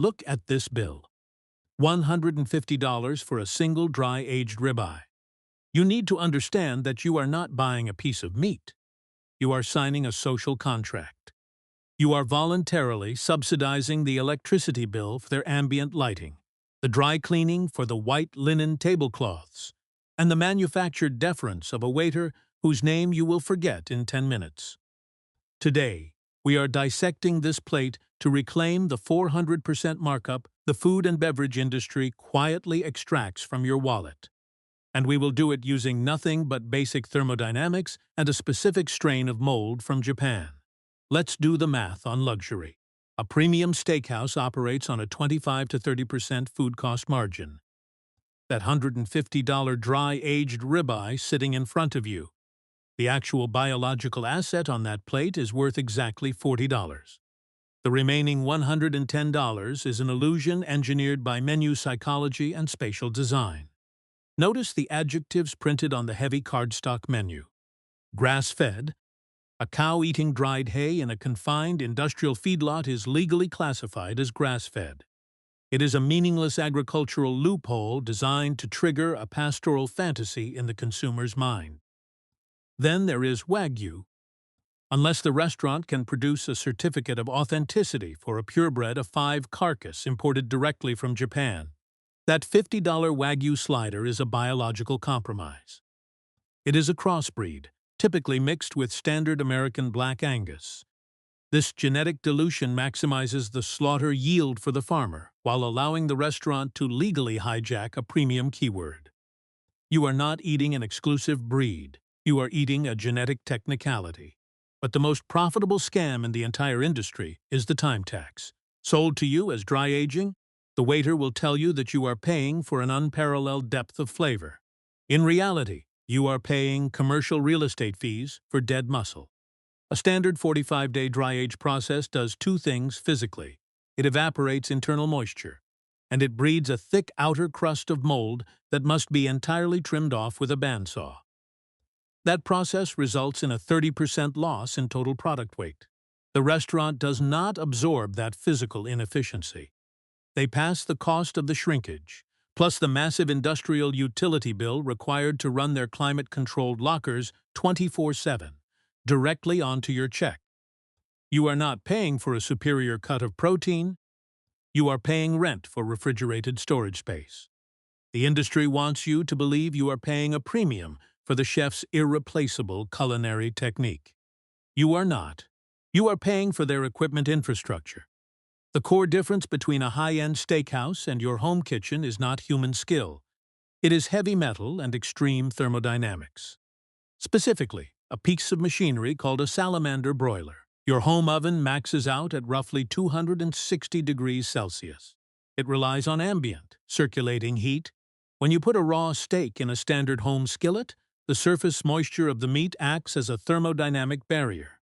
Look at this bill. $150 for a single dry-aged ribeye. You need to understand that you are not buying a piece of meat. You are signing a social contract. You are voluntarily subsidizing the electricity bill for their ambient lighting, the dry cleaning for the white linen tablecloths, and the manufactured deference of a waiter whose name you will forget in 10 minutes. Today, we are dissecting this plate to reclaim the 400% markup the food and beverage industry quietly extracts from your wallet. And we will do it using nothing but basic thermodynamics and a specific strain of mold from Japan. Let's do the math on luxury. A premium steakhouse operates on a 25 to 30% food cost margin. That $150 dry-aged ribeye sitting in front of you. The actual biological asset on that plate is worth exactly $40. The remaining $110 is an illusion engineered by menu psychology and spatial design. Notice the adjectives printed on the heavy cardstock menu. Grass-fed. A cow eating dried hay in a confined industrial feedlot is legally classified as grass-fed. It is a meaningless agricultural loophole designed to trigger a pastoral fantasy in the consumer's mind. Then there is Wagyu. Unless the restaurant can produce a certificate of authenticity for a purebred A5 carcass imported directly from Japan, that $50 Wagyu slider is a biological compromise. It is a crossbreed, typically mixed with standard American Black Angus. This genetic dilution maximizes the slaughter yield for the farmer, while allowing the restaurant to legally hijack a premium keyword. You are not eating an exclusive breed. You are eating a genetic technicality. But the most profitable scam in the entire industry is the time tax. Sold to you as dry aging, the waiter will tell you that you are paying for an unparalleled depth of flavor. In reality, you are paying commercial real estate fees for dead muscle. A standard 45-day dry-age process does two things physically. It evaporates internal moisture, and it breeds a thick outer crust of mold that must be entirely trimmed off with a bandsaw. That process results in a 30% loss in total product weight. The restaurant does not absorb that physical inefficiency. They pass the cost of the shrinkage, plus the massive industrial utility bill required to run their climate-controlled lockers 24/7, directly onto your check. You are not paying for a superior cut of protein. You are paying rent for refrigerated storage space. The industry wants you to believe you are paying a premium for the chef's irreplaceable culinary technique. You are not. You are paying for their equipment infrastructure. The core difference between a high-end steakhouse and your home kitchen is not human skill. It is heavy metal and extreme thermodynamics. Specifically, a piece of machinery called a salamander broiler. Your home oven maxes out at roughly 260 degrees Celsius. It relies on ambient, circulating heat. When you put a raw steak in a standard home skillet, the surface moisture of the meat acts as a thermodynamic barrier.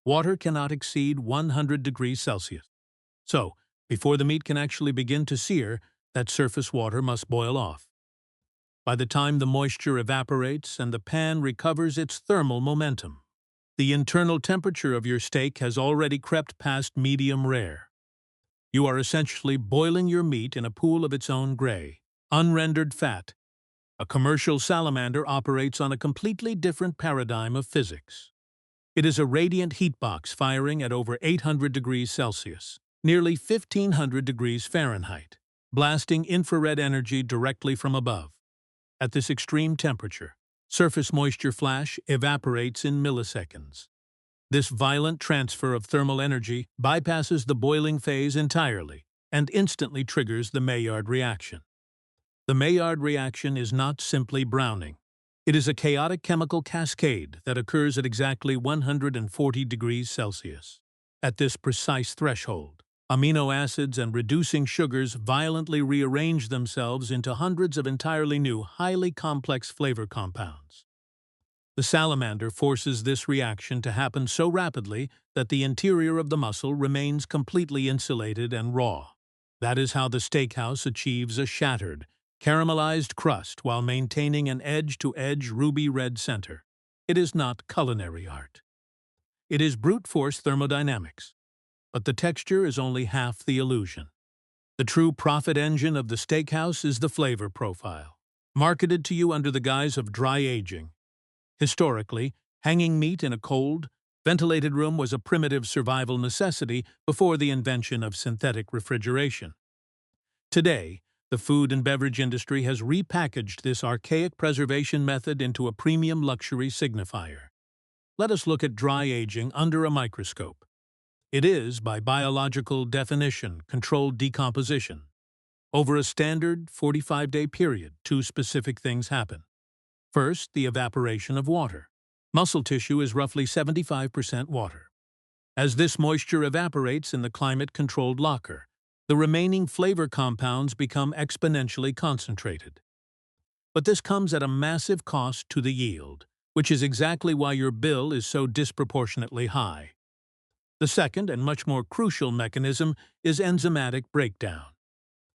Water cannot exceed 100 degrees Celsius. So, before the meat can actually begin to sear, that surface water must boil off. By the time the moisture evaporates and the pan recovers its thermal momentum, the internal temperature of your steak has already crept past medium rare. You are essentially boiling your meat in a pool of its own gray, unrendered fat. A commercial salamander operates on a completely different paradigm of physics. It is a radiant heat box firing at over 800 degrees Celsius, nearly 1,500 degrees Fahrenheit, blasting infrared energy directly from above. At this extreme temperature, surface moisture flash evaporates in milliseconds. This violent transfer of thermal energy bypasses the boiling phase entirely and instantly triggers the Maillard reaction. The Maillard reaction is not simply browning. It is a chaotic chemical cascade that occurs at exactly 140 degrees Celsius. At this precise threshold, amino acids and reducing sugars violently rearrange themselves into hundreds of entirely new, highly complex flavor compounds. The salamander forces this reaction to happen so rapidly that the interior of the muscle remains completely insulated and raw. That is how the steakhouse achieves a shattered, caramelized crust while maintaining an edge-to-edge ruby red center. It is not culinary art. It is brute force thermodynamics. But the texture is only half the illusion. The true profit engine of the steakhouse is the flavor profile, marketed to you under the guise of dry aging. Historically, hanging meat in a cold, ventilated room was a primitive survival necessity before the invention of synthetic refrigeration. Today, the food and beverage industry has repackaged this archaic preservation method into a premium luxury signifier. Let us look at dry aging under a microscope. It is, by biological definition, controlled decomposition. Over a standard 45-day period, two specific things happen. First, the evaporation of water. Muscle tissue is roughly 75% water. As this moisture evaporates in the climate-controlled locker, the remaining flavor compounds become exponentially concentrated. But this comes at a massive cost to the yield, which is exactly why your bill is so disproportionately high. The second and much more crucial mechanism is enzymatic breakdown.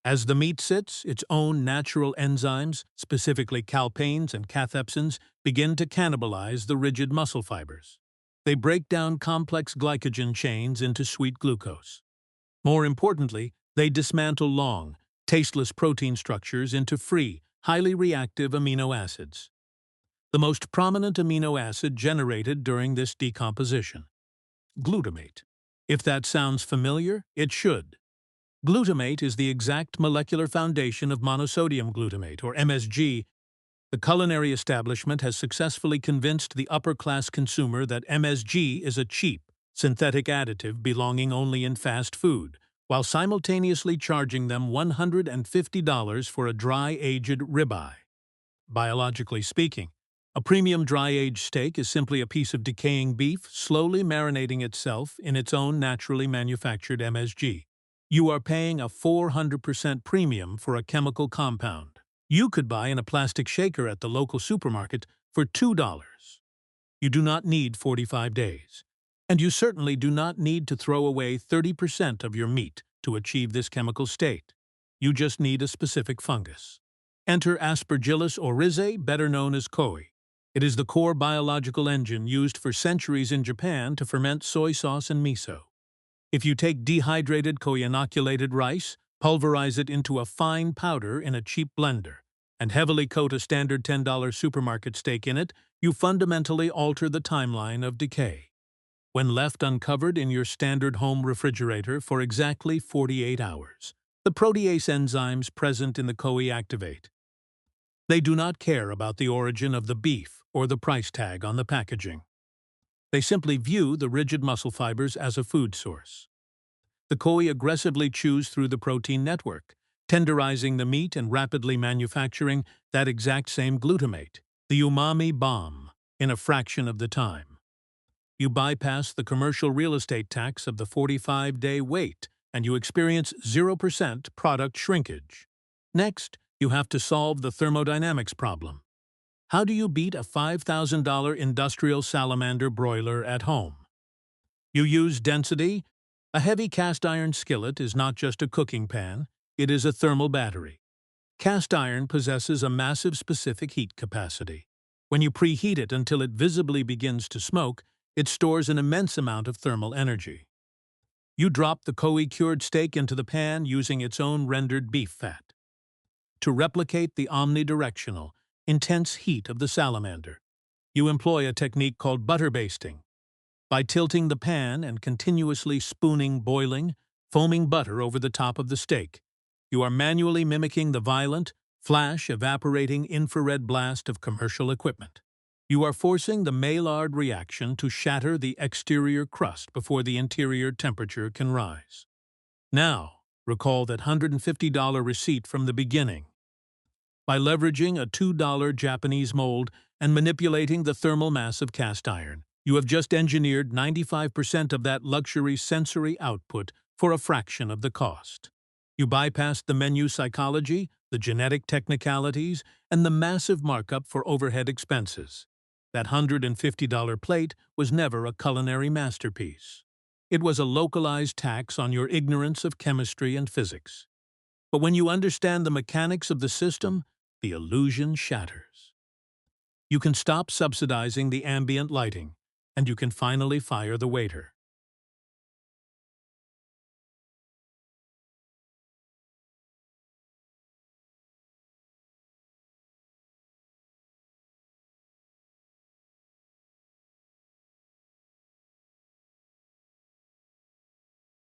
As the meat sits, its own natural enzymes, specifically calpains and cathepsins, begin to cannibalize the rigid muscle fibers. They break down complex glycogen chains into sweet glucose. More importantly, they dismantle long, tasteless protein structures into free, highly reactive amino acids. The most prominent amino acid generated during this decomposition: glutamate. If that sounds familiar, it should. Glutamate is the exact molecular foundation of monosodium glutamate, or MSG. The culinary establishment has successfully convinced the upper-class consumer that MSG is a cheap, synthetic additive belonging only in fast food, while simultaneously charging them $150 for a dry-aged ribeye. Biologically speaking, a premium dry-aged steak is simply a piece of decaying beef slowly marinating itself in its own naturally manufactured MSG. You are paying a 400% premium for a chemical compound you could buy in a plastic shaker at the local supermarket for $2. You do not need 45 days. And you certainly do not need to throw away 30% of your meat to achieve this chemical state. You just need a specific fungus. Enter Aspergillus oryzae, better known as Koji. It is the core biological engine used for centuries in Japan to ferment soy sauce and miso. If you take dehydrated Koji-inoculated rice, pulverize it into a fine powder in a cheap blender, and heavily coat a standard $10 supermarket steak in it, you fundamentally alter the timeline of decay. When left uncovered in your standard home refrigerator for exactly 48 hours, the protease enzymes present in the Koji activate. They do not care about the origin of the beef or the price tag on the packaging. They simply view the rigid muscle fibers as a food source. The Koji aggressively chews through the protein network, tenderizing the meat and rapidly manufacturing that exact same glutamate, the umami bomb, in a fraction of the time. You bypass the commercial real estate tax of the 45-day wait, and you experience 0% product shrinkage. Next, you have to solve the thermodynamics problem. How do you beat a $5,000 industrial salamander broiler at home? You use density. A heavy cast iron skillet is not just a cooking pan, it is a thermal battery. Cast iron possesses a massive specific heat capacity. When you preheat it until it visibly begins to smoke, it stores an immense amount of thermal energy. You drop the Koji-cured steak into the pan using its own rendered beef fat. To replicate the omnidirectional, intense heat of the salamander, you employ a technique called butter basting. By tilting the pan and continuously spooning boiling, foaming butter over the top of the steak, you are manually mimicking the violent, flash-evaporating infrared blast of commercial equipment. You are forcing the Maillard reaction to shatter the exterior crust before the interior temperature can rise. Now, recall that $150 receipt from the beginning. By leveraging a $2 Japanese mold and manipulating the thermal mass of cast iron, you have just engineered 95% of that luxury sensory output for a fraction of the cost. You bypassed the menu psychology, the genetic technicalities, and the massive markup for overhead expenses. That $150 plate was never a culinary masterpiece. It was a localized tax on your ignorance of chemistry and physics. But when you understand the mechanics of the system, the illusion shatters. You can stop subsidizing the ambient lighting, and you can finally fire the waiter.